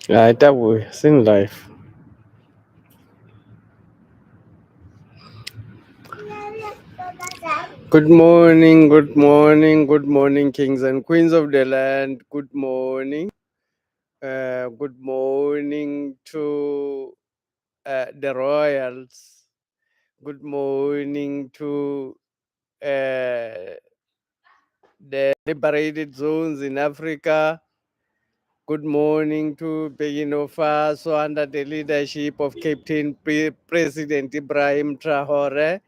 That we sing life. Good morning, kings and queens of the land. Good morning. Good morning to the royals. Good morning to uh, the liberated zones in Africa. Good morning to Burkina Faso under the leadership of Captain President Ibrahim Traore.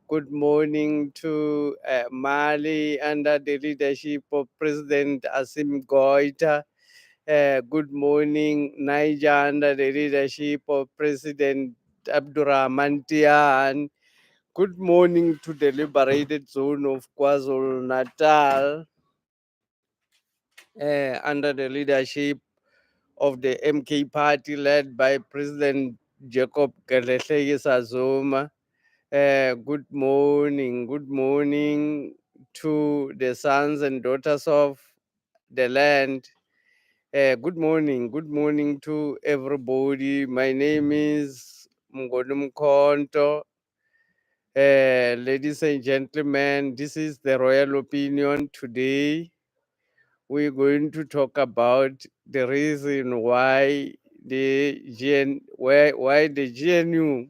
Good morning to Mali under the leadership of President Asim Goita. Good morning, Niger, under the leadership of President Abdurrahman Tian. Good morning to the liberated zone of KwaZulu Natal under the leadership of the MK party led by President Jacob Gelesege Sazuma. Good morning to the sons and daughters of the land. Good morning to everybody. My name is Mgodum Konto. Ladies and gentlemen, this is the royal opinion. Today, we're going to talk about the reason why why the GNU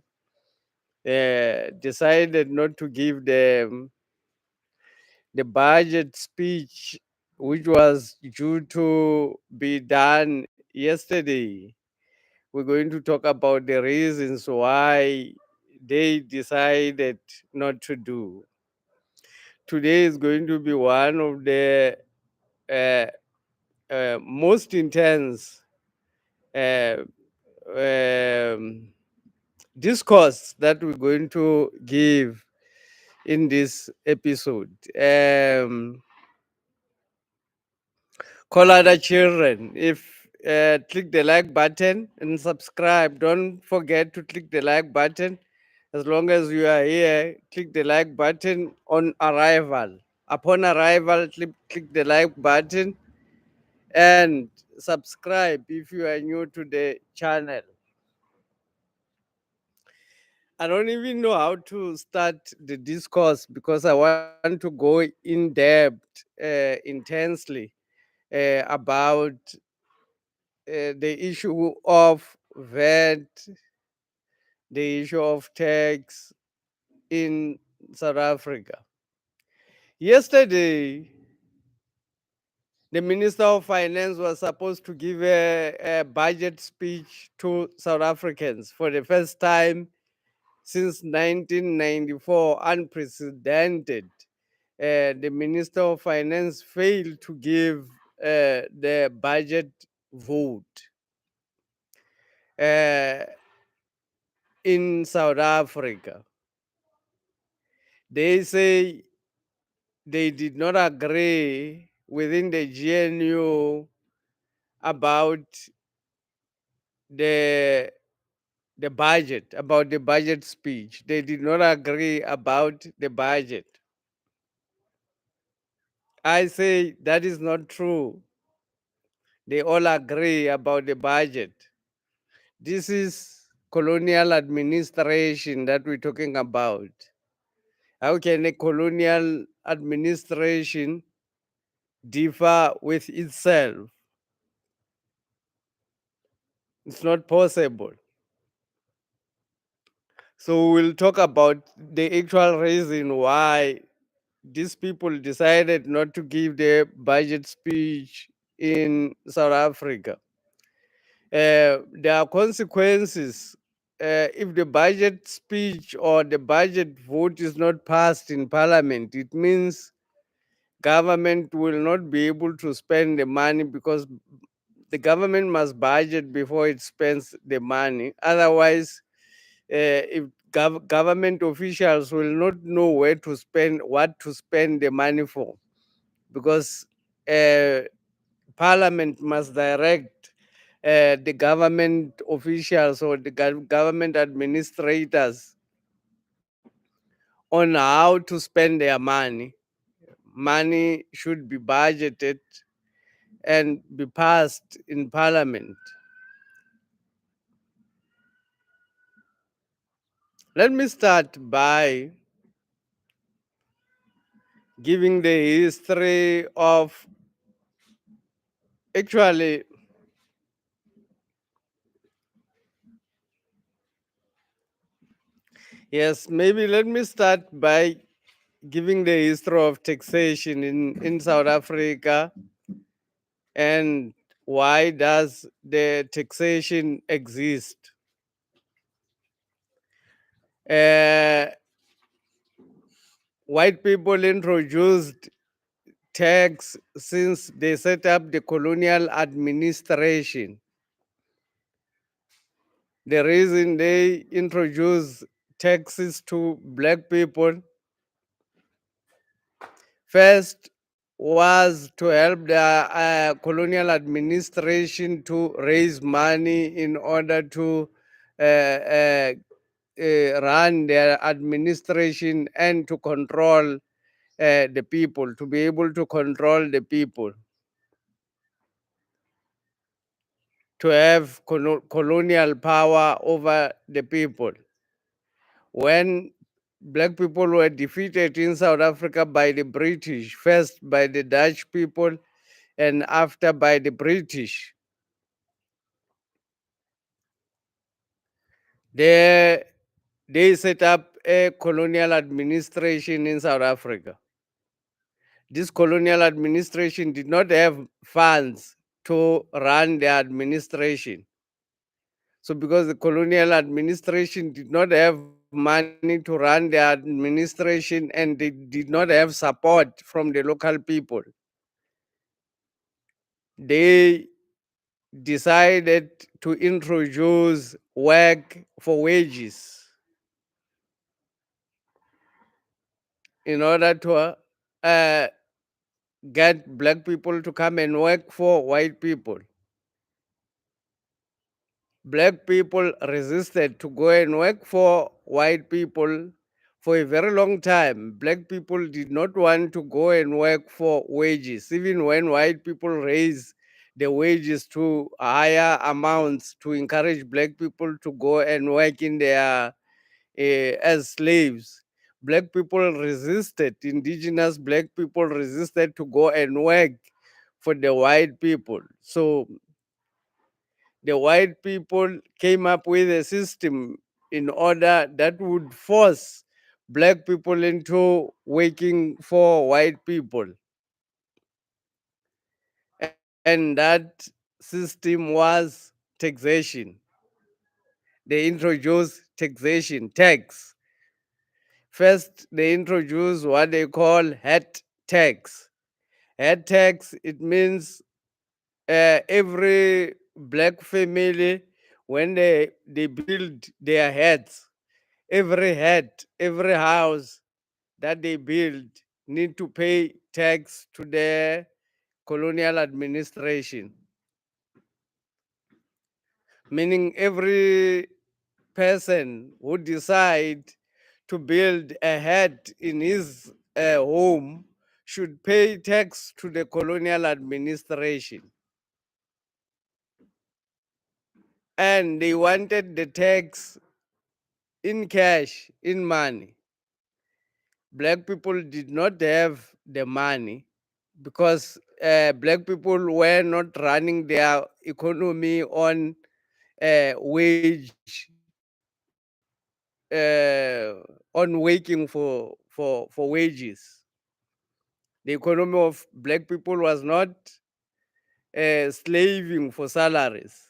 decided not to give them the budget speech, which was due to be done yesterday. We're going to talk about the reasons why they decided not to do. Today is going to be one of the uh, most intense uh, um, discourse that we're going to give in this episode. Call other children. If click the like button and subscribe. Don't forget to click the like button. As long as you are here, click the like button on arrival. Upon arrival, click the like button and subscribe if you are new to the channel. I don't even know how to start the discourse because I want to go in depth intensely about the issue of VAT, the issue of tax in South Africa. Yesterday, the Minister of Finance was supposed to give a budget speech to South Africans for the first time since 1994, unprecedented. The Minister of Finance failed to give the budget vote uh, in South Africa. They say they did not agree within the GNU about the the budget speech. They did not agree about the budget. I say that is not true. They all agree about the budget. This is colonial administration that we're talking about. How can a colonial administration differ with itself? It's not possible. So we'll talk about the actual reason why these people decided not to give their budget speech in South Africa. There are consequences if the budget speech or the budget vote is not passed in parliament. It means government will not be able to spend the money because the government must budget before it spends the money. Otherwise, if government officials will not know where to spend, what to spend the money for, because uh, parliament must direct the government officials or the government administrators on how to spend their money. Money should be budgeted and be passed in parliament. Let me start by giving the history of, actually, yes, maybe let me start by giving the history of taxation in South Africa, and why does the taxation exist. Uh, White people introduced tax since they set up the colonial administration. The reason they introduced taxes to black people first was to help the colonial administration to raise money in order to uh, uh, run their administration and to control the people, to be able to control the people, to have colonial power over the people. When black people were defeated in South Africa by the British, first by the Dutch people and after by the British, they, they set up a colonial administration in South Africa. This colonial administration did not have funds to run the administration. So, because the colonial administration did not have money to run the administration and they did not have support from the local people, they decided to introduce work for wages in order to get black people to come and work for white people. Black people resisted to go and work for white people for a very long time. Black people did not want to go and work for wages, even when white people raised the wages to higher amounts to encourage black people to go and work in their as slaves. Black people resisted, indigenous black people resisted to go and work for the white people. So the white people came up with a system in order that would force black people into working for white people. And that system was taxation. They introduced taxation, tax. First, they introduced what they call head tax. Head tax, it means every black family, when they build their heads, every head, every house that they build need to pay tax to the colonial administration. Meaning every person who decide to build a head in his home should pay tax to the colonial administration. And they wanted the tax in cash, in money. Black people did not have the money because black people were not running their economy on wage, on working for wages. The economy of black people was not slaving for salaries.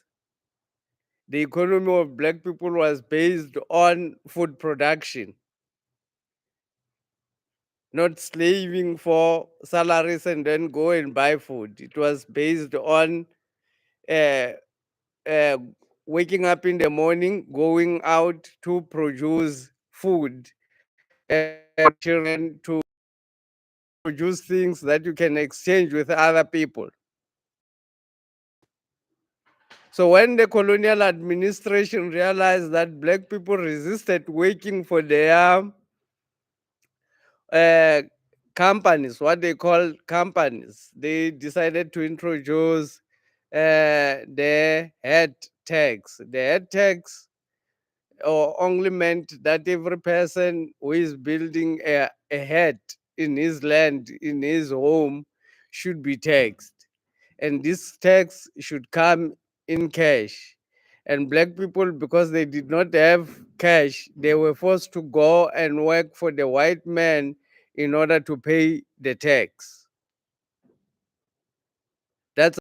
The economy of black people was based on food production, not slaving for salaries and then go and buy food. It was based on uh, uh, waking up in the morning, going out to produce food children, to produce things that you can exchange with other people. So when the colonial administration realized that black people resisted working for their uh, companies, what they call companies, they decided to introduce the head tax. The head tax or only meant that every person who is building a hut in his land, in his home, should be taxed. And this tax should come in cash. And black people, because they did not have cash, they were forced to go and work for the white man in order to pay the tax.